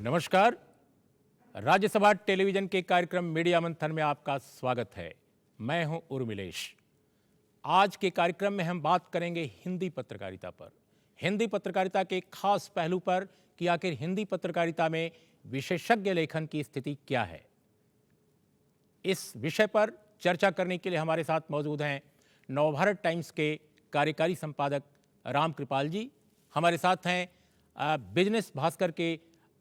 नमस्कार। राज्यसभा टेलीविजन के कार्यक्रम मीडिया मंथन में आपका स्वागत है। मैं हूं उर्मिलेश। आज के कार्यक्रम में हम बात करेंगे हिंदी पत्रकारिता पर, हिंदी पत्रकारिता के खास पहलू पर कि आखिर हिंदी पत्रकारिता में विशेषज्ञ लेखन की स्थिति क्या है। इस विषय पर चर्चा करने के लिए हमारे साथ मौजूद हैं नवभारत टाइम्स के कार्यकारी संपादक रामकृपाल जी, हमारे साथ हैं बिजनेस भास्कर के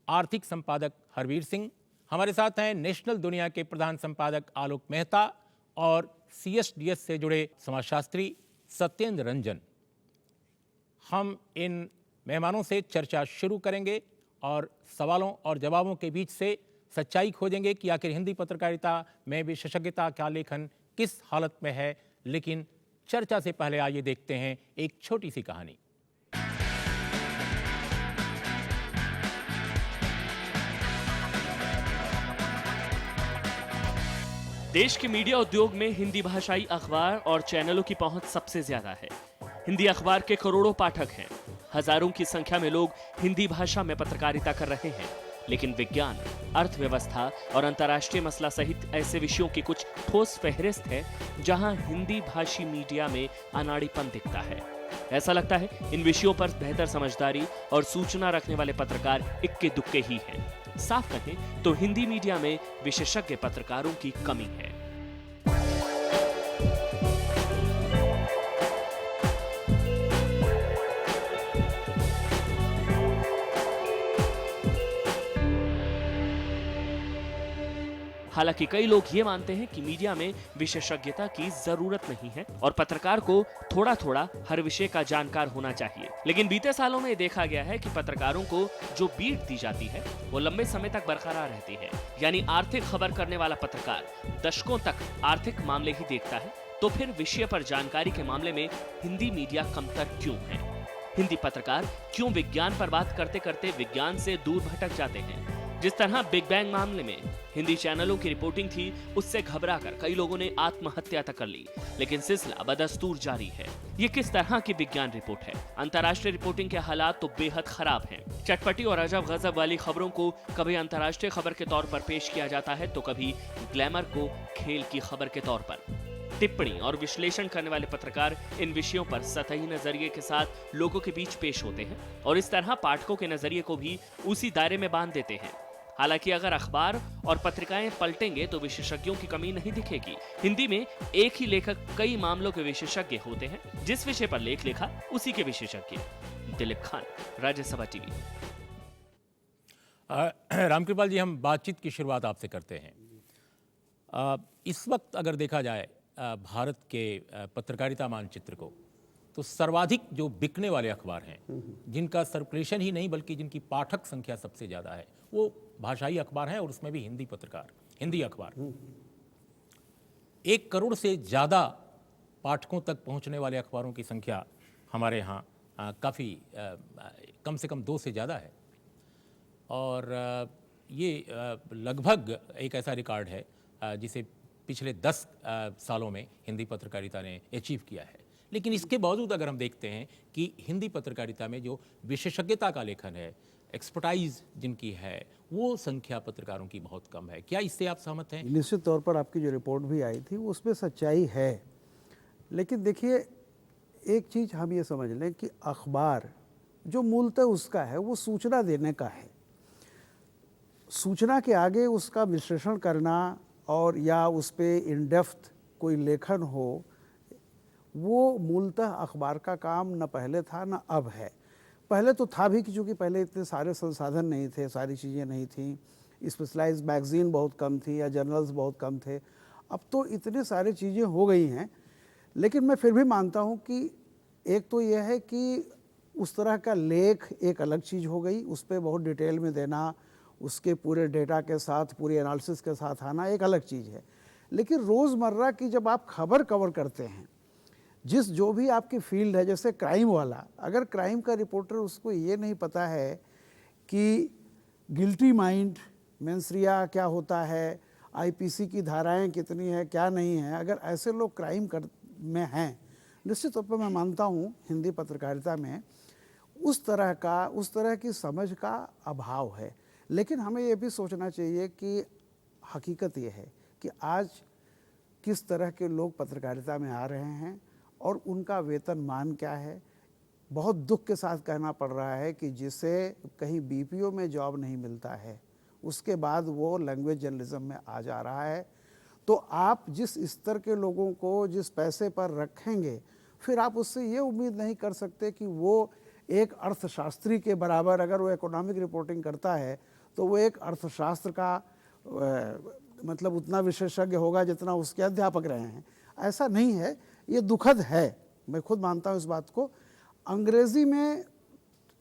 आर्थिक संपादक हरवीर सिंह, हमारे साथ हैं नेशनल दुनिया के प्रधान संपादक आलोक मेहता और CSDS से जुड़े समाजशास्त्री सत्येंद्र रंजन। हम इन मेहमानों से चर्चा शुरू करेंगे और सवालों और जवाबों के बीच से सच्चाई खोजेंगे कि आखिर हिंदी पत्रकारिता में विशेषज्ञता का लेखन किस हालत में है। लेकिन चर्चा से पहले आइए देखते हैं एक छोटी सी कहानी। देश के मीडिया उद्योग में हिंदी भाषाई अखबार और चैनलों की पहुंच सबसे ज्यादा है। हिंदी अखबार के करोड़ों पाठक हैं। हजारों की संख्या में लोग हिंदी भाषा में पत्रकारिता कर रहे हैं। लेकिन विज्ञान, अर्थव्यवस्था और अंतर्राष्ट्रीय मसला सहित ऐसे विषयों की कुछ ठोस फहरिस्त है जहां हिंदी भाषी मीडिया में अनाड़ीपन दिखता है। ऐसा लगता है इन विषयों पर बेहतर समझदारी और सूचना रखने वाले पत्रकार इक्के दुक्के ही हैं। साफ कहें तो हिंदी मीडिया में विशेषज्ञ पत्रकारों की कमी है। हालांकि कई लोग ये मानते हैं कि मीडिया में विशेषज्ञता की जरूरत नहीं है और पत्रकार को थोड़ा थोड़ा हर विषय का जानकार होना चाहिए। लेकिन बीते सालों में देखा गया है कि पत्रकारों को जो बीट दी जाती है वो लंबे समय तक बरकरार रहती है। यानी आर्थिक खबर करने वाला पत्रकार दशकों तक आर्थिक मामले ही देखता है, तो फिर विषय पर जानकारी के मामले में हिंदी मीडिया कमतर क्यों है? हिंदी पत्रकार क्यों विज्ञान पर बात करते करते विज्ञान से दूर भटक जाते हैं? जिस तरह बिग बैंग मामले में हिंदी चैनलों की रिपोर्टिंग थी, उससे घबराकर कई लोगों ने आत्महत्या तक कर ली, लेकिन सिलसिला बदस्तूर जारी है। ये किस तरह की विज्ञान रिपोर्ट है? अंतर्राष्ट्रीय रिपोर्टिंग के हालात तो बेहद खराब हैं। चटपटी और अजब गजब वाली खबरों को कभी अंतर्राष्ट्रीय खबर के तौर पर पेश किया जाता है, तो कभी ग्लैमर को खेल की खबर के तौर पर। टिप्पणी और विश्लेषण करने वाले पत्रकार इन विषयों पर सतही नजरिए के साथ लोगों के बीच पेश होते हैं और इस तरह पाठकों के नजरिए को भी उसी दायरे में बांध देते हैं। हालांकि अगर अखबार और पत्रिकाएं पलटेंगे तो विशेषज्ञों की कमी नहीं दिखेगी। हिंदी में एक ही लेखक कई मामलों के विशेषज्ञ होते हैं। जिस विषय पर लेख लिखा उसी के विशेषज्ञ। दिलीप खान, राज्यसभा टीवी। रामकृपाल जी, हम बातचीत की शुरुआत आपसे करते हैं। इस वक्त अगर देखा जाए भारत के पत्रकारिता मानचित्र को, तो सर्वाधिक जो बिकने वाले अखबार हैं, जिनका सर्कुलेशन ही नहीं बल्कि जिनकी पाठक संख्या सबसे ज़्यादा है, वो भाषाई अखबार हैं और उसमें भी हिंदी अखबार। 1 करोड़ से ज़्यादा पाठकों तक पहुंचने वाले अखबारों की संख्या हमारे यहाँ काफ़ी कम से कम 2 से ज़्यादा है। और ये लगभग एक ऐसा रिकॉर्ड है जिसे पिछले 10 सालों में हिंदी पत्रकारिता ने अचीव किया है। लेकिन इसके बावजूद अगर हम देखते हैं कि हिंदी पत्रकारिता में जो विशेषज्ञता का लेखन है, एक्सपर्टाइज जिनकी है, वो संख्या पत्रकारों की बहुत कम है। क्या इससे आप सहमत हैं? निश्चित तौर पर आपकी जो रिपोर्ट भी आई थी उसमें सच्चाई है। लेकिन देखिए, एक चीज़ हम ये समझ लें कि अखबार जो मूलतः उसका है वो सूचना देने का है। सूचना के आगे उसका विश्लेषण करना और या उस पर इन डेप्थ कोई लेखन हो, वो मूलतः अखबार का काम न पहले था न अब है। पहले तो था भी, क्योंकि पहले इतने सारे संसाधन नहीं थे, सारी चीज़ें नहीं थी, स्पेशलाइज्ड मैगज़ीन बहुत कम थी या जर्नल्स बहुत कम थे। अब तो इतने सारी चीज़ें हो गई हैं। लेकिन मैं फिर भी मानता हूँ कि एक तो यह है कि उस तरह का लेख एक अलग चीज़ हो गई, उस पर बहुत डिटेल में देना, उसके पूरे डेटा के साथ, पूरे एनालिसिस के साथ आना एक अलग चीज़ है। लेकिन रोज़मर्रा की जब आप खबर कवर करते हैं, जो भी आपकी फील्ड है, जैसे क्राइम वाला, अगर क्राइम का रिपोर्टर उसको ये नहीं पता है कि गिल्टी माइंड मेंसरिया क्या होता है, आईपीसी की धाराएं कितनी है, क्या नहीं है, अगर ऐसे लोग क्राइम में हैं, निश्चित तौर पर मैं मानता हूँ हिंदी पत्रकारिता में उस तरह की समझ का अभाव है। लेकिन हमें ये भी सोचना चाहिए कि हकीकत ये है कि आज किस तरह के लोग पत्रकारिता में आ रहे हैं और उनका वेतन मान क्या है। बहुत दुख के साथ कहना पड़ रहा है कि जिसे कहीं बीपीओ में जॉब नहीं मिलता है उसके बाद वो लैंग्वेज जर्नलिज्म में आ जा रहा है। तो आप जिस स्तर के लोगों को जिस पैसे पर रखेंगे, फिर आप उससे ये उम्मीद नहीं कर सकते कि वो एक अर्थशास्त्री के बराबर, अगर वो इकोनॉमिक रिपोर्टिंग करता है तो वो एक अर्थशास्त्र का मतलब उतना विशेषज्ञ होगा जितना उसके अध्यापक रहे हैं। ऐसा नहीं है, ये दुखद है, मैं खुद मानता हूँ इस बात को। अंग्रेज़ी में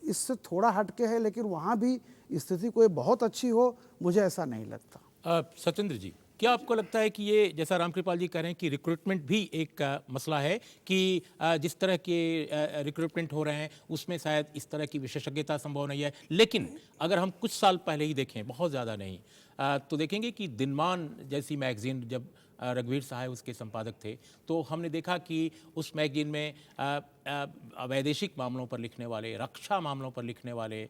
इससे थोड़ा हटके है, लेकिन वहाँ भी स्थिति कोई बहुत अच्छी हो, मुझे ऐसा नहीं लगता। सत्येंद्र जी, क्या आपको लगता है कि ये, जैसा रामकृपाल जी कह रहे हैं कि रिक्रूटमेंट भी एक मसला है, कि जिस तरह के रिक्रूटमेंट हो रहे हैं उसमें शायद इस तरह की विशेषज्ञता संभव नहीं है। लेकिन अगर हम कुछ साल पहले ही देखें, बहुत ज़्यादा नहीं, तो देखेंगे कि दिनमान जैसी मैगजीन, जब रघुवीर सहाय उसके संपादक थे, तो हमने देखा कि उस मैगजीन में वैदेशिक मामलों पर लिखने वाले, रक्षा मामलों पर लिखने वाले,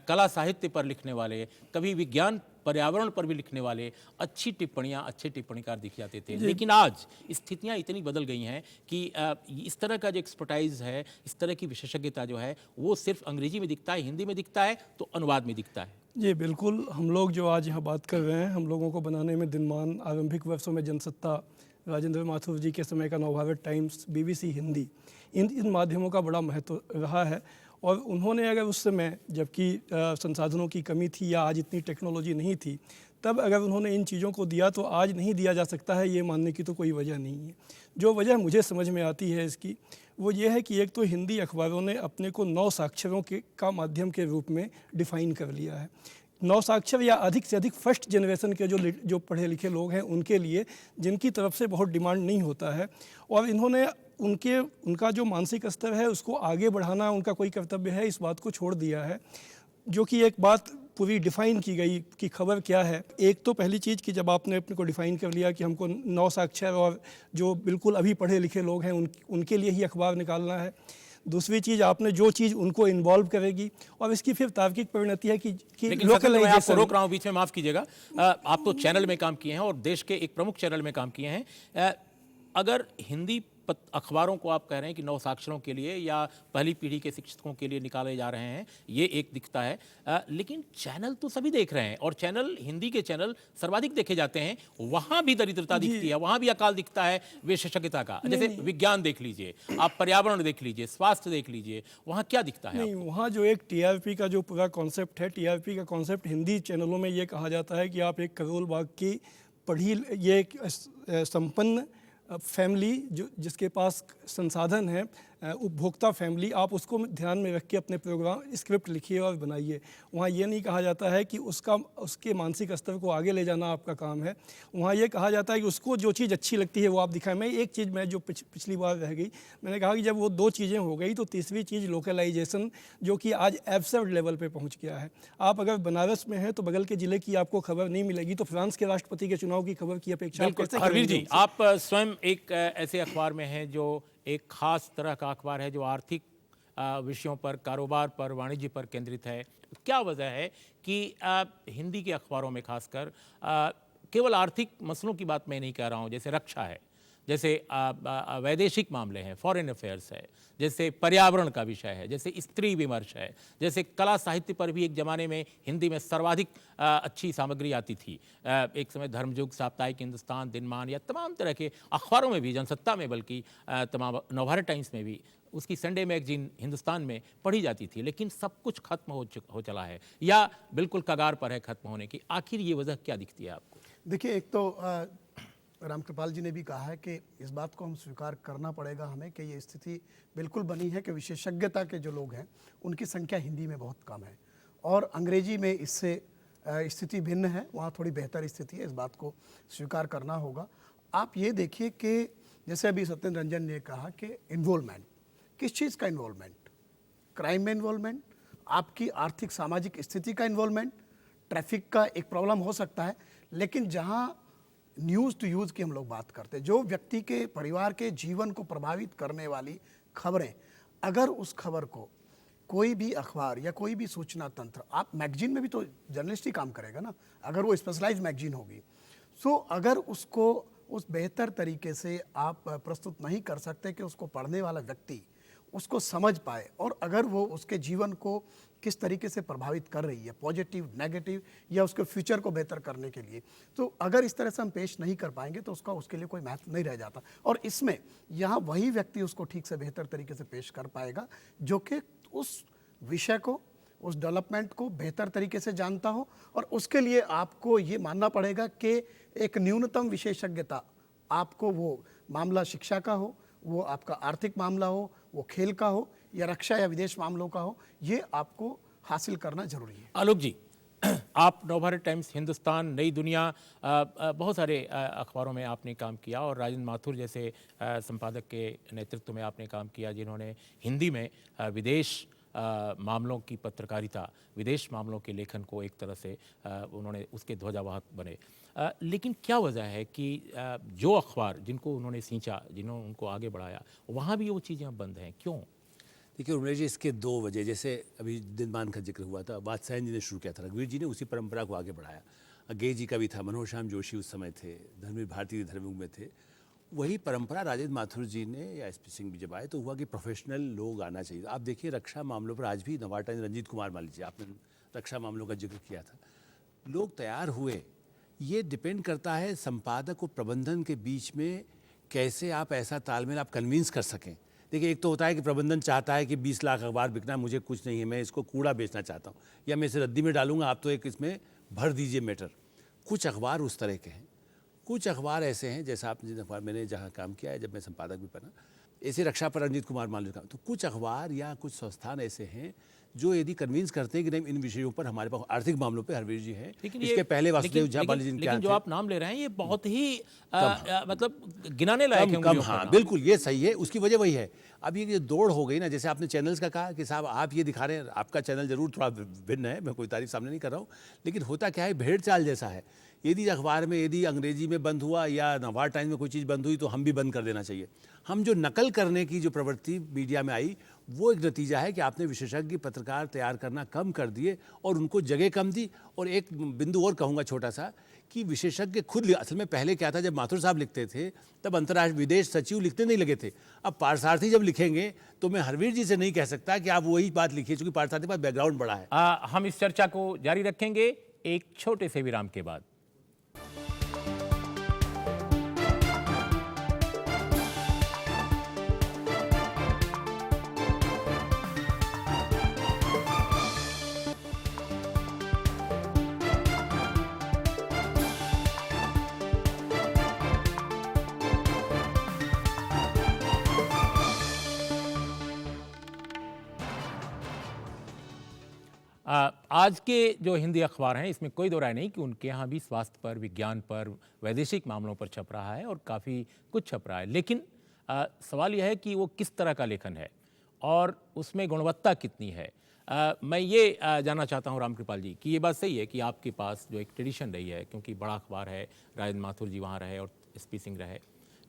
कला साहित्य पर लिखने वाले, कभी विज्ञान पर्यावरण पर भी लिखने वाले अच्छी टिप्पणियाँ, अच्छे टिप्पणीकार दिख जाते थे। लेकिन आज स्थितियाँ इतनी बदल गई हैं कि इस तरह का जो एक्सपर्टाइज है, इस तरह की विशेषज्ञता जो है, वो सिर्फ अंग्रेजी में दिखता है, हिंदी में दिखता है, तो अनुवाद में दिखता है। जी बिल्कुल, हम लोग जो आज यहाँ बात कर रहे हैं, हम लोगों को बनाने में दिनमान, आरंभिक वर्षों में जनसत्ता, राजेंद्र माथुर जी के समय का नवभारत टाइम्स, बीबीसी हिंदी, इन माध्यमों का बड़ा महत्व रहा है। और उन्होंने अगर उस समय, जबकि संसाधनों की कमी थी या आज इतनी टेक्नोलॉजी नहीं थी, तब अगर उन्होंने इन चीज़ों को दिया तो आज नहीं दिया जा सकता है, ये मानने की तो कोई वजह नहीं है। जो वजह मुझे समझ में आती है इसकी, वो ये है कि एक तो हिंदी अखबारों ने अपने को 9 साक्षरों का माध्यम के रूप में डिफ़ाइन कर लिया है। 9 साक्षर या अधिक से अधिक फर्स्ट जनरेशन के जो पढ़े लिखे लोग हैं उनके लिए, जिनकी तरफ से बहुत डिमांड नहीं होता है, और इन्होंने उनका जो मानसिक स्तर है उसको आगे बढ़ाना उनका कोई कर्तव्य है, इस बात को छोड़ दिया है। जो कि एक बात पूरी डिफ़ाइन की गई कि खबर क्या है। एक तो पहली चीज़ कि जब आपने अपने को डिफ़ाइन कर लिया कि हमको 9 साक्षर और जो बिल्कुल अभी पढ़े लिखे लोग हैं उनके लिए ही अखबार निकालना है। दूसरी चीज़, आपने जो चीज़ उनको इन्वॉल्व करेगी, और इसकी फिर तार्किक परिणति है कि मैं आपको रोक रहा हूँ बीच में, माफ़ कीजिएगा। आप तो चैनल में काम किए हैं और देश के एक प्रमुख चैनल में काम किए हैं। अगर हिंदी अखबारों को आप कह रहे हैं कि 9 साक्षरों के लिए या पहली पीढ़ी के शिक्षकों के लिए निकाले जा रहे हैं, ये एक दिखता है, लेकिन चैनल तो सभी देख रहे हैं, और चैनल, हिंदी के चैनल सर्वाधिक देखे जाते हैं, वहाँ भी दरिद्रता दिखती है, वहाँ भी अकाल दिखता है विशेषज्ञता का। जैसे विज्ञान देख लीजिए, आप पर्यावरण देख लीजिए, स्वास्थ्य देख लीजिए, वहाँ क्या दिखता है? नहीं, वहाँ जो एक टीआरपी का जो पूरा कॉन्सेप्ट है, टीआरपी का कॉन्सेप्ट हिंदी चैनलों में ये कहा जाता है कि आप एक करोल बाग की ये एक संपन्न फैमिली जिसके पास संसाधन है, उपभोक्ता फैमिली, आप उसको ध्यान में रख के अपने प्रोग्राम स्क्रिप्ट लिखिए और बनाइए। वहाँ ये नहीं कहा जाता है कि उसके मानसिक स्तर को आगे ले जाना आपका काम है। वहाँ ये कहा जाता है कि उसको जो चीज़ अच्छी लगती है वो आप दिखाएं। मैं एक चीज़ मैं जो पिछली बार रह गई, मैंने कहा कि जब वो 2 चीज़ें हो गई तो तीसरी चीज़ लोकलाइजेशन, जो कि आज एब्सर्ड लेवल पे पहुँच गया है। आप अगर बनारस में हैं तो बगल के ज़िले की आपको खबर नहीं मिलेगी, तो फ्रांस के राष्ट्रपति के चुनाव की खबर की अपेक्षा आप कैसे हरवीर जी, करेंगे? आप स्वयं एक ऐसे अखबार में हैं जो एक खास तरह का अखबार है, जो आर्थिक विषयों पर, कारोबार पर, वाणिज्य पर केंद्रित है। क्या वजह है कि हिंदी के अखबारों में खासकर केवल आर्थिक मसलों की बात मैं नहीं कह रहा हूँ, जैसे रक्षा है, जैसे वैदेशिक मामले हैं, फॉरेन अफेयर्स है, जैसे पर्यावरण का विषय है, जैसे स्त्री विमर्श है, जैसे कला साहित्य पर भी एक ज़माने में हिंदी में सर्वाधिक अच्छी सामग्री आती थी। एक समय धर्मयुग, साप्ताहिक हिंदुस्तान, दिनमान, या तमाम तरह के अखबारों में भी, जनसत्ता में, बल्कि तमाम नवभारत टाइम्स में भी उसकी संडे मैगजीन हिंदुस्तान में पढ़ी जाती थी। लेकिन सब कुछ खत्म हो चला है, या बिल्कुल कगार पर है खत्म होने की। आखिर ये वजह क्या दिखती है आपको? देखिए, एक तो रामकृपाल जी ने भी कहा है कि इस बात को हम स्वीकार करना पड़ेगा हमें कि ये स्थिति बिल्कुल बनी है कि विशेषज्ञता के जो लोग हैं उनकी संख्या हिंदी में बहुत कम है, और अंग्रेजी में इससे स्थिति भिन्न है, वहाँ थोड़ी बेहतर स्थिति है, इस बात को स्वीकार करना होगा। आप ये देखिए कि जैसे अभी सत्येंद्र रंजन ने कहा कि इन्वॉल्वमेंट, किस चीज़ का इन्वॉल्वमेंट? क्राइम में इन्वॉल्वमेंट, आपकी आर्थिक सामाजिक स्थिति का इन्वॉल्वमेंट, ट्रैफिक का एक प्रॉब्लम हो सकता है, लेकिन जहाँ न्यूज़ टू यूज़ की हम लोग बात करते हैं, जो व्यक्ति के परिवार के जीवन को प्रभावित करने वाली खबरें, अगर उस खबर को कोई भी अखबार या कोई भी सूचना तंत्र, आप मैगजीन में भी तो जर्नलिस्ट ही काम करेगा ना, अगर वो स्पेशलाइज्ड मैगजीन होगी। सो अगर उसको उस बेहतर तरीके से आप प्रस्तुत नहीं कर सकते कि उसको पढ़ने वाला व्यक्ति उसको समझ पाए, और अगर वो उसके जीवन को किस तरीके से प्रभावित कर रही है, पॉजिटिव, नेगेटिव, या उसके फ्यूचर को बेहतर करने के लिए, तो अगर इस तरह से हम पेश नहीं कर पाएंगे तो उसके लिए कोई महत्व नहीं रह जाता। और इसमें यहाँ वही व्यक्ति उसको ठीक से बेहतर तरीके से पेश कर पाएगा जो कि उस विषय को, उस डेवलपमेंट को बेहतर तरीके से जानता हो। और उसके लिए आपको ये मानना पड़ेगा कि एक न्यूनतम विशेषज्ञता, आपको वो मामला शिक्षा का हो, वो आपका आर्थिक मामला हो, वो खेल का हो, या रक्षा या विदेश मामलों का हो, ये आपको हासिल करना जरूरी है। आलोक जी, आप नवभारत टाइम्स, हिंदुस्तान, नई दुनिया, बहुत सारे अखबारों में आपने काम किया, और राजेंद्र माथुर जैसे संपादक के नेतृत्व में आपने काम किया, जिन्होंने हिंदी में विदेश मामलों की पत्रकारिता, विदेश मामलों के लेखन को एक तरह से उन्होंने उसके ध्वजावाहक बने। लेकिन क्या वजह है कि जो अखबार जिनको उन्होंने सींचा, जिन्होंने उनको आगे बढ़ाया, वहाँ भी वो चीज़ें अब बंद हैं, क्यों? देखिए उर्मिला जी, इसके दो वजह, जैसे अभी दिनमान का जिक्र हुआ था, वात्स्यायन जी ने शुरू किया था, रघुवीर जी ने उसी परंपरा को आगे बढ़ाया, अज्ञे जी का भी था, मनोहर श्याम जोशी उस समय थे, धर्मवीर भारती धर्मयुग में थे। वही परंपरा राजेंद्र माथुर जी ने या एसपी सिंह भी जब आए तो हुआ कि प्रोफेशनल लोग आना चाहिए। आप देखिए रक्षा मामलों पर आज भी नवभारत टाइम्स, रंजीत कुमार मान लीजिए, आपने रक्षा मामलों का जिक्र किया था, लोग तैयार हुए। ये डिपेंड करता है संपादक और प्रबंधन के बीच में कैसे आप ऐसा तालमेल आप कन्विंस कर सकें। देखिए एक तो होता है कि प्रबंधन चाहता है कि 20 लाख अखबार बिकना, मुझे कुछ नहीं है, मैं इसको कूड़ा बेचना चाहता हूँ, या मैं इसे रद्दी में डालूंगा, आप तो एक इसमें भर दीजिए मैटर। कुछ अखबार उस तरह के हैं, कुछ अखबार ऐसे हैं, जैसा आप जिन अखबार मैंने जहाँ काम किया है, जब मैं संपादक भी बना, ऐसे रक्षा पर रंजीत कुमार मान लीजिए, तो कुछ अखबार या कुछ संस्थान ऐसे हैं जो यदि कन्विंस करते हैं कि नहीं, इन विषयों पर हमारे पास आर्थिक मामलों पे हरवीर जी हैं, इसके पहले वासुदेव झा बाली जी, लेकिन जो आप नाम ले रहे हैं ये बहुत ही मतलब गिनाने लायक है। कम, हाँ बिल्कुल, ये सही है। उसकी वजह वही है, अब ये दौड़ हो गई ना, जैसे आपने चैनल्स का कहा कि साहब आप ये दिखा रहे हैं, आपका चैनल जरूर थोड़ा भिन्न है, मैं कोई तारीफ सामने नहीं कर रहा हूँ, लेकिन होता क्या है, भेड़ चाल जैसा है। यदि अखबार में यदि अंग्रेजी में बंद हुआ या नवभारत टाइम्स में कोई चीज़ बंद हुई तो हम भी बंद कर देना चाहिए। हम जो नकल करने की जो प्रवृत्ति मीडिया में आई, वो एक नतीजा है कि आपने विशेषज्ञ पत्रकार तैयार करना कम कर दिए और उनको जगह कम दी। और एक बिंदु और कहूँगा छोटा सा, कि विशेषज्ञ खुद, असल में पहले क्या था, जब माथुर साहब लिखते थे तब अंतर्राष्ट्रीय विदेश सचिव लिखने नहीं लगे थे। अब पार्थसारथी जब लिखेंगे तो मैं हरवीर जी से नहीं कह सकता कि आप वही बात लिखिए, क्योंकि पार्थसारथी के पास बैकग्राउंड बड़ा है। हम इस चर्चा को जारी रखेंगे एक छोटे से विराम के बाद। आज के जो हिंदी अखबार हैं, इसमें कोई दो राय नहीं कि उनके यहाँ भी स्वास्थ्य पर, विज्ञान पर, वैदेशिक मामलों पर छप रहा है, और काफ़ी कुछ छप रहा है। लेकिन सवाल यह है कि वो किस तरह का लेखन है और उसमें गुणवत्ता कितनी है। मैं ये जानना चाहता हूँ रामकृपाल जी कि ये बात सही है कि आपके पास जो एक ट्रेडिशन रही है, क्योंकि बड़ा अखबार है, राजेंद्र माथुर जी वहाँ रहे और एसपी सिंह रहे,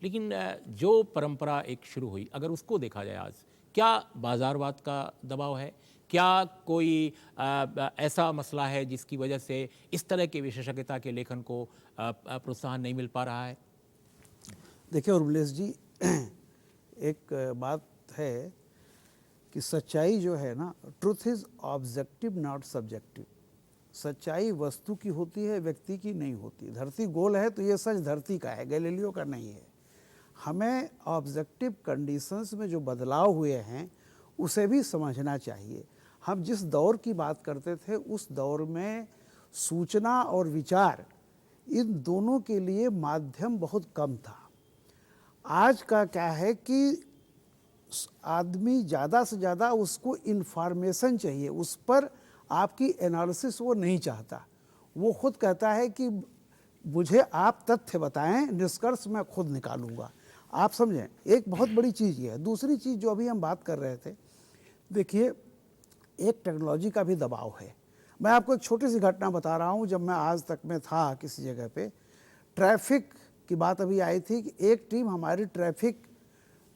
लेकिन जो परंपरा एक शुरू हुई, अगर उसको देखा जाए आज, क्या बाजारवाद का दबाव है? क्या कोई ऐसा मसला है जिसकी वजह से इस तरह के विशेषज्ञता के लेखन को प्रोत्साहन नहीं मिल पा रहा है? देखिए उर्मिलेश जी, एक बात है कि सच्चाई जो है ना, truth is objective not subjective. सच्चाई वस्तु की होती है, व्यक्ति की नहीं होती। धरती गोल है तो ये सच धरती का है, गैलीलियो का नहीं है। हमें ऑब्जेक्टिव कंडीशंस में जो बदलाव हुए हैं उसे भी समझना चाहिए। हम जिस दौर की बात करते थे उस दौर में सूचना और विचार, इन दोनों के लिए माध्यम बहुत कम था। आज का क्या है कि आदमी ज़्यादा से ज़्यादा उसको इन्फॉर्मेशन चाहिए, उस पर आपकी एनालिसिस वो नहीं चाहता। वो खुद कहता है कि मुझे आप तथ्य बताएं, निष्कर्ष मैं खुद निकालूंगा। आप समझें, एक बहुत बड़ी चीज़ ये है। दूसरी चीज़ जो अभी हम बात कर रहे थे, देखिए एक टेक्नोलॉजी का भी दबाव है। मैं आपको एक छोटी सी घटना बता रहा हूँ। जब मैं आज तक में था किसी जगह पे, ट्रैफिक की बात अभी आई थी कि एक टीम हमारी ट्रैफिक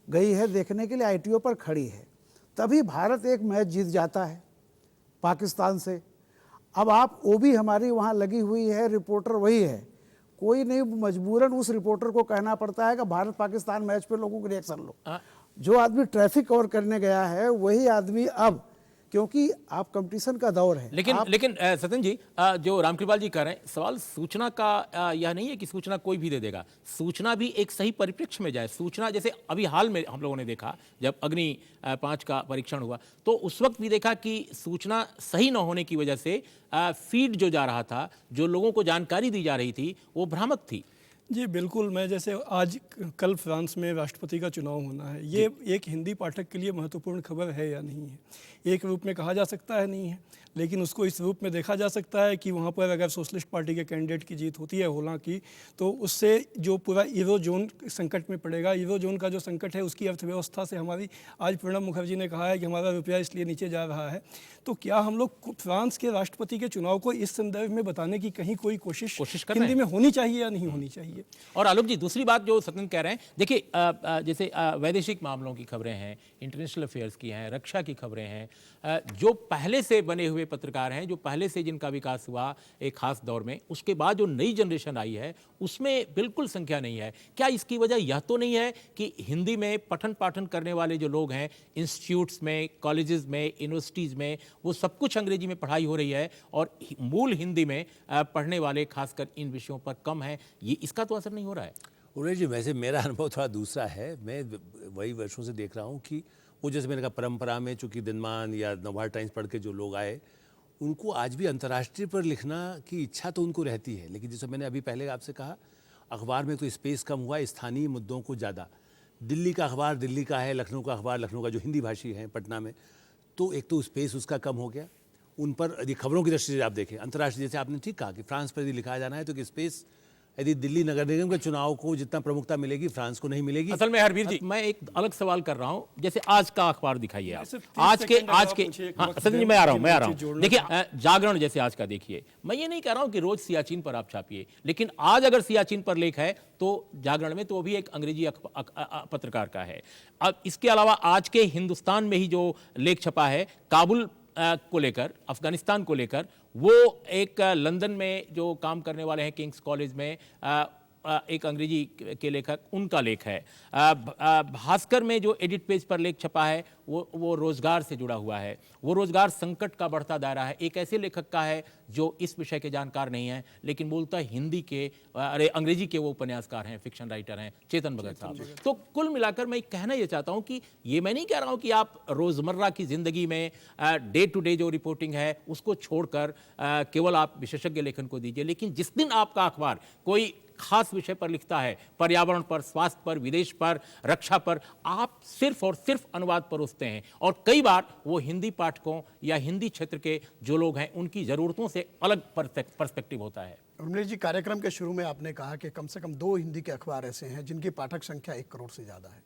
गई है देखने के लिए, आईटीओ पर खड़ी है। तभी भारत एक मैच जीत जाता है पाकिस्तान से। अब आप वो भी हमारी वहाँ लगी हुई है, रिपोर्टर वही है, कोई नहीं, मजबूरन उस रिपोर्टर को कहना पड़ता है कि भारत पाकिस्तान मैच पे लोगों को रिएक्शन लो। जो आदमी ट्रैफिक कवर करने गया है वही आदमी अब, क्योंकि आप कंपटीशन का दौर है। लेकिन सत्यन जी, जो रामकृपाल जी कह रहे हैं, सवाल सूचना का यह नहीं है कि सूचना कोई भी दे देगा, सूचना भी एक सही परिप्रेक्ष्य में जाए। सूचना जैसे अभी हाल में हम लोगों ने देखा जब अग्नि 5 का परीक्षण हुआ, तो उस वक्त भी देखा कि सूचना सही न होने की वजह से फीड जो जा रहा था, जो लोगों को जानकारी दी जा रही थी, वो भ्रामक थी। जी बिल्कुल, मैं जैसे आज कल फ्रांस में राष्ट्रपति का चुनाव होना है, ये एक हिंदी पाठक के लिए महत्वपूर्ण खबर है या नहीं है? एक रूप में कहा जा सकता है नहीं है, लेकिन उसको इस रूप में देखा जा सकता है कि वहाँ पर अगर सोशलिस्ट पार्टी के कैंडिडेट की जीत होती है हालांकि, तो उससे जो पूरा यूरो जोन संकट में पड़ेगा। यूरो जोन का जो संकट है उसकी अर्थव्यवस्था से हमारी, आज प्रणब मुखर्जी ने कहा है कि हमारा रुपया इसलिए नीचे जा रहा है, तो क्या हम लोग फ्रांस के राष्ट्रपति के चुनाव को इस संदर्भ में बताने की कहीं कोई कोशिश कर रहे हिंदी में होनी चाहिए या नहीं होनी चाहिए? और आलोक जी, दूसरी बात जो सत्यन कह रहे हैं, देखिए जैसे वैदेशिक मामलों की खबरें हैं, इंटरनेशनल अफेयर्स की हैं, रक्षा की खबरें हैं, जो पहले से बने हुए पत्रकार हैं, जो पहले से जिनका विकास हुआ एक खास दौर में, उसके बाद जो नई जनरेशन आई है उसमें बिल्कुल संख्या नहीं है। क्या इसकी वजह यह तो नहीं है कि हिंदी में पठन पाठन करने वाले जो लोग हैं, इंस्टीट्यूट्स में, कॉलेजेस में, यूनिवर्सिटीज़ में, वो सब कुछ अंग्रेजी में पढ़ाई हो रही है और मूल हिंदी में पढ़ने वाले खासकर इन विषयों पर कम है, ये इसका तो असर नहीं हो रहा है? उन्हें जी, वैसे मेरा अनुभव थोड़ा दूसरा है। मैं वही वर्षों से देख रहा हूँ कि वो जैसे मैंने कहा परंपरा में, चूँकि दिनमान या नवभारत टाइम्स पढ़ के जो लोग आए, उनको आज भी अंतर्राष्ट्रीय पर लिखना की इच्छा तो उनको रहती है, लेकिन जैसे मैंने अभी पहले आपसे कहा, अखबार में तो स्पेस कम हुआ, स्थानीय मुद्दों को ज़्यादा। दिल्ली का अखबार दिल्ली का है, लखनऊ का अखबार लखनऊ का, जो हिंदी भाषी हैं पटना में, तो एक तो स्पेस उसका कम हो गया। उन पर यदि खबरों की दृष्टि से आप देखें, अंतर्राष्ट्रीय, जैसे आपने ठीक कहा कि फ्रांस पर यदि लिखा जाना है तो कि स्पेस, यदि दिल्ली नगर निगम के चुनाव को जितना प्रमुखता मिलेगी फ्रांस को नहीं मिलेगी। असल में हरवीर जी, मैं एक अलग सवाल कर रहा हूं, जैसे आज का अखबार दिखाइए आप, आज के हाँ सचिन जी, मैं आ रहा हूं। देखिए जागरण जैसे आज का देखिए, मैं ये नहीं कह रहा हूं कि रोज सियाचिन पर आप छापिए, लेकिन आज अगर सियाचिन पर लेख है तो जागरण में तो वो भी एक अंग्रेजी पत्रकार का है। अब इसके अलावा आज के हिंदुस्तान में ही जो लेख छपा है काबुल को लेकर, अफगानिस्तान को लेकर, वो एक लंदन में जो काम करने वाले हैं किंग्स कॉलेज में एक अंग्रेजी के लेखक, उनका लेख है। भास्कर में जो एडिट पेज पर लेख छपा है वो रोजगार से जुड़ा हुआ है, वो रोजगार संकट का बढ़ता दायरा है, एक ऐसे लेखक का है जो इस विषय के जानकार नहीं हैं, लेकिन मूलतः हिंदी के अंग्रेजी के वो उपन्यासकार हैं, फिक्शन राइटर हैं, चेतन भगत साहब। तो कुल मिलाकर मैं कहना ये चाहता हूं कि ये मैं नहीं कह रहा हूं कि आप रोजमर्रा की जिंदगी में डे टू डे जो रिपोर्टिंग है उसको छोड़कर केवल आप विशेषज्ञ लेखन को दीजिए, लेकिन जिस दिन आपका अखबार कोई खास विषय पर लिखता है, पर्यावरण पर, स्वास्थ्य पर, विदेश पर, रक्षा पर, आप सिर्फ और सिर्फ अनुवाद परोसते हैं, और कई बार वो हिंदी पाठकों या हिंदी क्षेत्र के जो लोग हैं उनकी ज़रूरतों से अलग पर्सपेक्टिव होता है। उर्मिला जी, कार्यक्रम के शुरू में आपने कहा कि कम से कम 2 हिंदी के अखबार ऐसे हैं जिनकी पाठक संख्या 1 करोड़ से ज़्यादा है,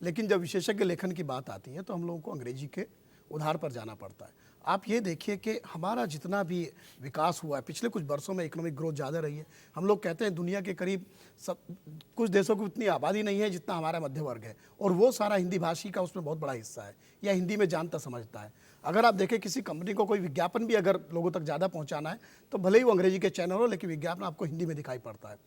लेकिन जब विशेषज्ञ लेखन की बात आती है तो हम लोगों को अंग्रेजी के उधार पर जाना पड़ता है। आप ये देखिए कि हमारा जितना भी विकास हुआ है पिछले कुछ वर्षों में, इकोनॉमिक ग्रोथ ज़्यादा रही है। हम लोग कहते हैं दुनिया के करीब कुछ देशों की उतनी आबादी नहीं है जितना हमारा मध्य वर्ग है, और वो सारा हिंदी भाषी का उसमें बहुत बड़ा हिस्सा है या हिंदी में जानता समझता है। अगर आप देखें किसी कंपनी को कोई विज्ञापन भी अगर लोगों तक ज़्यादा पहुँचाना है तो भले ही वो अंग्रेजी के चैनल हो, लेकिन विज्ञापन आपको हिंदी में दिखाई पड़ता है।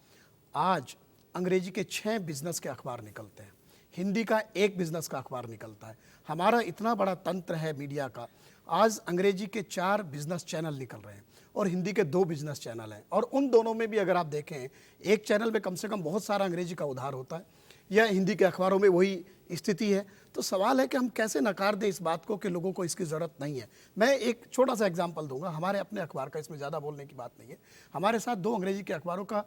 आज अंग्रेजी के 6 बिजनेस के अखबार निकलते हैं, हिंदी का 1 बिजनेस का अखबार निकलता है। हमारा इतना बड़ा तंत्र है मीडिया का, आज अंग्रेजी के 4 बिजनेस चैनल निकल रहे हैं और हिंदी के 2 बिजनेस चैनल हैं, और उन दोनों में भी अगर आप देखें एक चैनल में कम से कम बहुत सारा अंग्रेजी का उधार होता है, या हिंदी के अखबारों में वही स्थिति है। तो सवाल है कि हम कैसे नकार दें इस बात को कि लोगों को इसकी ज़रूरत नहीं है। मैं एक छोटा सा एग्जाम्पल दूंगा हमारे अपने अखबार का, इसमें ज़्यादा बोलने की बात नहीं है। हमारे साथ 2 अंग्रेजी के अखबारों का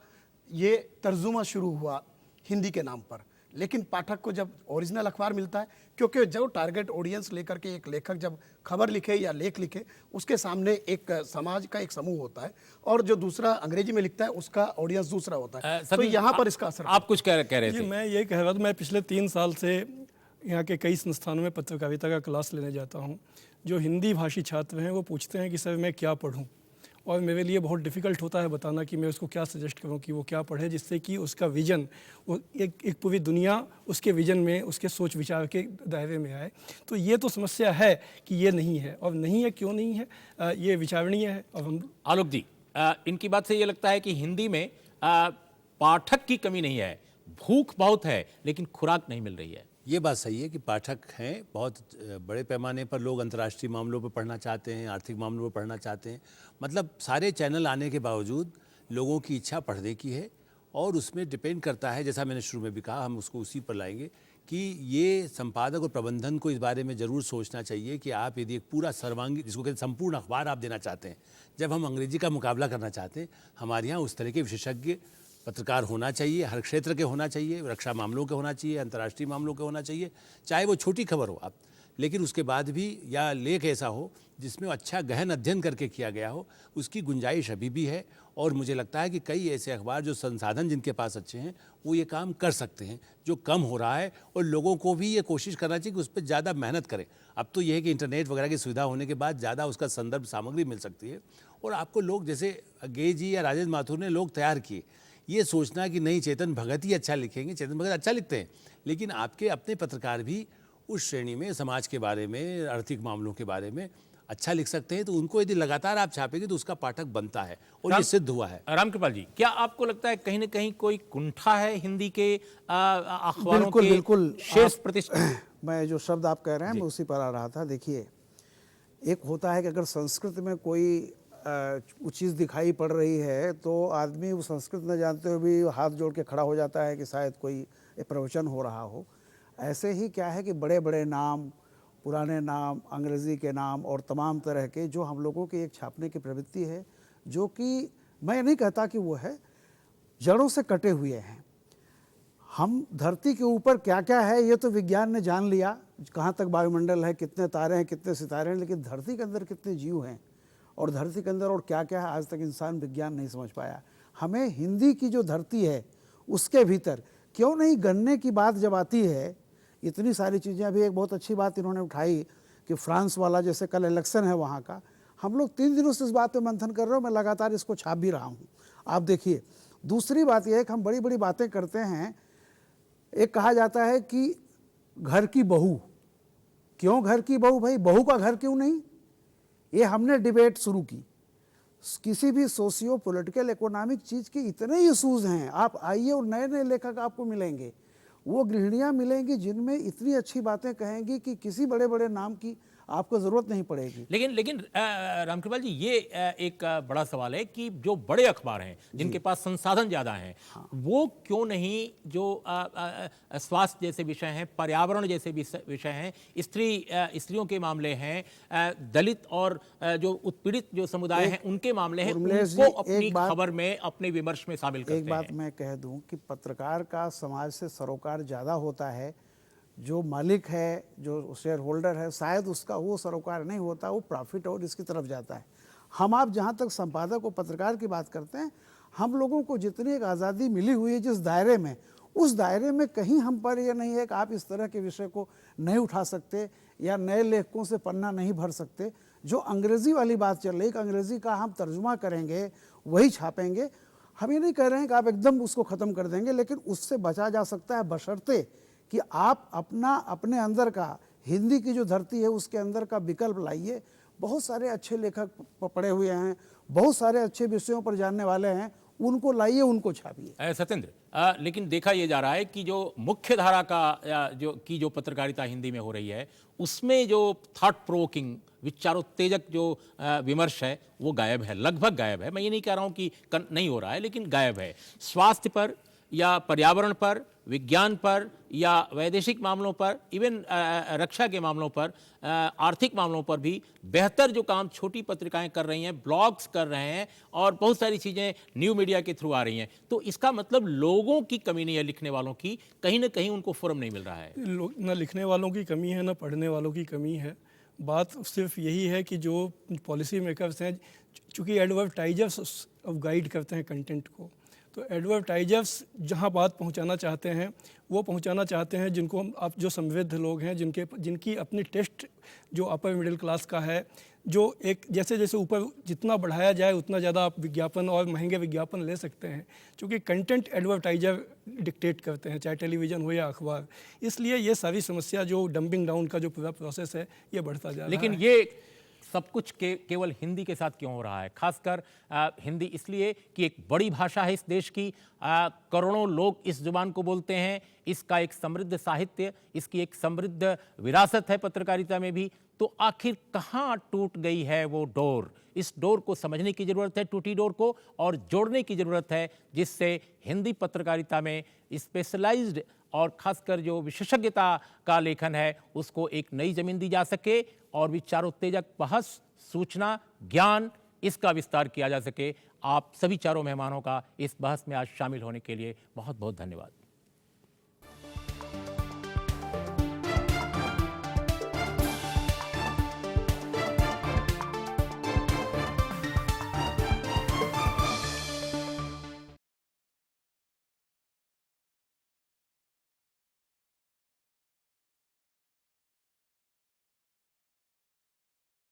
ये तर्जुमा शुरू हुआ हिंदी के नाम पर, लेकिन पाठक को जब ओरिजिनल अखबार मिलता है, क्योंकि जो टारगेट ऑडियंस लेकर के एक लेखक जब खबर लिखे या लेख लिखे, उसके सामने एक समाज का एक समूह होता है, और जो दूसरा अंग्रेजी में लिखता है उसका ऑडियंस दूसरा होता है। तो यहाँ पर इसका असर। आप कुछ कह रहे थे? मैं ये कह रहा था, मैं पिछले 3 साल से यहाँ के कई संस्थानों में पत्रकारिता का क्लास लेने जाता हूँ। जो हिंदी भाषी छात्र हैं वो पूछते हैं कि सर मैं क्या पढूं, और मेरे लिए बहुत डिफ़िकल्ट होता है बताना कि मैं उसको क्या सजेस्ट करूं कि वो क्या पढ़े, जिससे कि उसका विजन, वो एक पूरी दुनिया उसके विजन में, उसके सोच विचार के दायरे में आए। तो ये तो समस्या है कि ये नहीं है, और नहीं है क्यों नहीं है, ये विचारणीय है। और हम आलोक जी, इनकी बात से ये लगता है कि हिंदी में पाठक की कमी नहीं है, भूख बहुत है लेकिन खुराक नहीं मिल रही है। ये बात सही है कि पाठक हैं, बहुत बड़े पैमाने पर लोग अंतर्राष्ट्रीय मामलों पर पढ़ना चाहते हैं, आर्थिक मामलों पर पढ़ना चाहते हैं। मतलब सारे चैनल आने के बावजूद लोगों की इच्छा पढ़ने की है, और उसमें डिपेंड करता है, जैसा मैंने शुरू में भी कहा, हम उसको उसी पर लाएंगे कि ये संपादक और प्रबंधन को इस बारे में ज़रूर सोचना चाहिए कि आप यदि एक पूरा सर्वांगी, जिसको कहते हैं संपूर्ण अखबार आप देना चाहते हैं, जब हम अंग्रेजी का मुकाबला करना चाहते हैं, हमारे यहाँ उस तरह के विशेषज्ञ पत्रकार होना चाहिए, हर क्षेत्र के होना चाहिए, रक्षा मामलों के होना चाहिए, अंतर्राष्ट्रीय मामलों के होना चाहिए, चाहे वो छोटी खबर हो आप, लेकिन उसके बाद भी या लेख ऐसा हो जिसमें अच्छा गहन अध्ययन करके किया गया हो, उसकी गुंजाइश अभी भी है। और मुझे लगता है कि कई ऐसे अखबार जो संसाधन जिनके पास अच्छे हैं वो ये काम कर सकते हैं, जो कम हो रहा है, और लोगों को भी ये कोशिश करना चाहिए कि उस पर ज़्यादा मेहनत करें। अब तो ये है कि इंटरनेट वगैरह की सुविधा होने के बाद ज़्यादा उसका संदर्भ सामग्री मिल सकती है, और आपको लोग, जैसे गे जी या राजेंद्र माथुर ने लोग तैयार किए, ये सोचना कि नहीं चेतन भगत ही अच्छा लिखेंगे, चेतन भगत अच्छा लिखते हैं, लेकिन आपके अपने पत्रकार भी उस श्रेणी में समाज के बारे में, आर्थिक मामलों के बारे में अच्छा लिख सकते हैं, तो उनको यदि लगातार आप छापेंगे तो उसका पाठक बनता है, और ये सिद्ध हुआ है। रामकृपाल जी, क्या आपको लगता है कहीं ना कहीं कोई कुंठा है हिंदी के अखबारों बिल्कुल के बिल्कुल शेष प्रतिष्ठा? मैं जो शब्द आप कह रहे हैं मैं उसी पर आ रहा था। देखिए, एक होता है कि अगर संस्कृत में कोई चीज़ दिखाई पड़ रही है तो आदमी वो संस्कृत न जानते हुए भी हाथ जोड़ के खड़ा हो जाता है कि शायद कोई प्रवचन हो रहा हो। ऐसे ही क्या है कि बड़े बड़े नाम, पुराने नाम, अंग्रेज़ी के नाम और तमाम तरह के जो हम लोगों की एक छापने की प्रवृत्ति है, जो कि मैं नहीं कहता कि वो है, जड़ों से कटे हुए हैं। हम धरती के ऊपर क्या क्या है ये तो विज्ञान ने जान लिया, कहाँ तक वायुमंडल है, कितने तारे हैं, कितने सितारे हैं, लेकिन धरती के अंदर कितने जीव हैं और धरती के अंदर और क्या क्या है, आज तक इंसान विज्ञान नहीं समझ पाया। हमें हिंदी की जो धरती है उसके भीतर क्यों नहीं, गन्ने की बात जब आती है, इतनी सारी चीज़ें। अभी एक बहुत अच्छी बात इन्होंने उठाई कि फ्रांस वाला, जैसे कल इलेक्शन है वहाँ का, हम लोग 3 दिनों से इस बात पे मंथन कर रहे हो, मैं लगातार इसको छाप भी रहा हूँ। आप देखिए, दूसरी बात यह है कि हम बड़ी बड़ी बातें करते हैं। एक कहा जाता है कि घर की बहू, क्यों घर की बहू भाई, बहू का घर क्यों नहीं? ये हमने डिबेट शुरू की। किसी भी सोशियो पॉलिटिकल इकोनॉमिक चीज़ के इतने इशूज़ हैं, आप आइए और नए नए लेखक आपको मिलेंगे, वो गृहिणियाँ मिलेंगी जिनमें इतनी अच्छी बातें कहेंगी कि किसी बड़े बड़े नाम की आपको ज़रूरत नहीं पड़ेगी। लेकिन रामकृपाल जी, ये एक बड़ा सवाल है कि जो बड़े अखबार हैं जिनके पास संसाधन ज़्यादा हैं, वो क्यों नहीं जो स्वास्थ्य जैसे विषय हैं, पर्यावरण जैसे विषय हैं, स्त्रियों के मामले हैं, दलित और जो उत्पीड़ित जो समुदाय हैं उनके मामले हैं, उनको अपनी खबर में, अपने विमर्श में शामिल करते हैं। एक बात मैं कह दूं कि पत्रकार का समाज से सरोकार ज़्यादा होता है। जो मालिक है, जो शेयर होल्डर है, शायद उसका वो सरोकार नहीं होता, वो प्रॉफिट और इसकी तरफ जाता है। हम आप जहाँ तक संपादक और पत्रकार की बात करते हैं, हम लोगों को जितनी एक आज़ादी मिली हुई है जिस दायरे में, उस दायरे में कहीं हम पर यह नहीं है कि आप इस तरह के विषय को नहीं उठा सकते या नए लेखकों से पन्ना नहीं भर सकते। जो अंग्रेज़ी वाली बात चल रही है कि अंग्रेज़ी का हम तर्जुमा करेंगे, वही छापेंगे, हम ये नहीं कह रहे हैं कि आप एकदम उसको ख़त्म कर देंगे, लेकिन उससे बचा जा सकता है बशर्ते कि आप अपने अंदर का, हिंदी की जो धरती है उसके अंदर का विकल्प लाइए। बहुत सारे अच्छे लेखक पढ़े हुए हैं, बहुत सारे अच्छे विषयों पर जानने वाले हैं, उनको लाइए, उनको छापिए। सत्येंद्र, लेकिन देखा यह जा रहा है कि जो मुख्य धारा का जो पत्रकारिता हिंदी में हो रही है, उसमें जो थॉट प्रोवोकिंग, विचारोत्तेजक जो विमर्श है वो गायब है, लगभग गायब है। मैं ये नहीं कह रहा हूँ कि नहीं हो रहा है, लेकिन गायब है। स्वास्थ्य पर या पर्यावरण पर, विज्ञान पर या वैदेशिक मामलों पर, इवन रक्षा के मामलों पर, आर्थिक मामलों पर भी बेहतर जो काम छोटी पत्रिकाएं कर रही हैं, ब्लॉग्स कर रहे हैं और बहुत सारी चीज़ें न्यू मीडिया के थ्रू आ रही हैं। तो इसका मतलब लोगों की कमी नहीं है, लिखने वालों की, कहीं ना कहीं उनको फोरम नहीं मिल रहा है। न लिखने वालों की कमी है, न पढ़ने वालों की कमी है। बात सिर्फ यही है कि जो पॉलिसी मेकर्स हैं, चूँकि एडवर्टाइजर्स गाइड करते हैं कंटेंट को, तो एडवर्टाइजर्स जहां बात पहुंचाना चाहते हैं वो पहुंचाना चाहते हैं जिनको हम आप जो समृद्ध लोग हैं जिनकी अपनी टेस्ट जो अपर मिडिल क्लास का है, जो एक जैसे जैसे ऊपर जितना बढ़ाया जाए उतना ज़्यादा आप विज्ञापन और महंगे विज्ञापन ले सकते हैं, क्योंकि कंटेंट एडवर्टाइजर डिक्टेट करते हैं, चाहे टेलीविज़न हो या अखबार। इसलिए ये सारी समस्या जो डंपिंग डाउन का जो पूरा प्रोसेस है ये बढ़ता जा रहा है। लेकिन ये सब कुछ केवल हिंदी के साथ क्यों हो रहा है? खासकर हिंदी इसलिए कि एक बड़ी भाषा है इस देश की, करोड़ों लोग इस जुबान को बोलते हैं, इसका एक समृद्ध साहित्य, इसकी एक समृद्ध विरासत है पत्रकारिता में भी। तो आखिर कहाँ टूट गई है वो डोर? इस डोर को समझने की ज़रूरत है, टूटी डोर को, और जोड़ने की ज़रूरत है, जिससे हिंदी पत्रकारिता में स्पेशलाइज्ड और खासकर जो विशेषज्ञता का लेखन है उसको एक नई जमीन दी जा सके और विचारोत्तेजक बहस, सूचना, ज्ञान, इसका विस्तार किया जा सके। आप सभी चारों मेहमानों का इस बहस में आज शामिल होने के लिए बहुत बहुत धन्यवाद।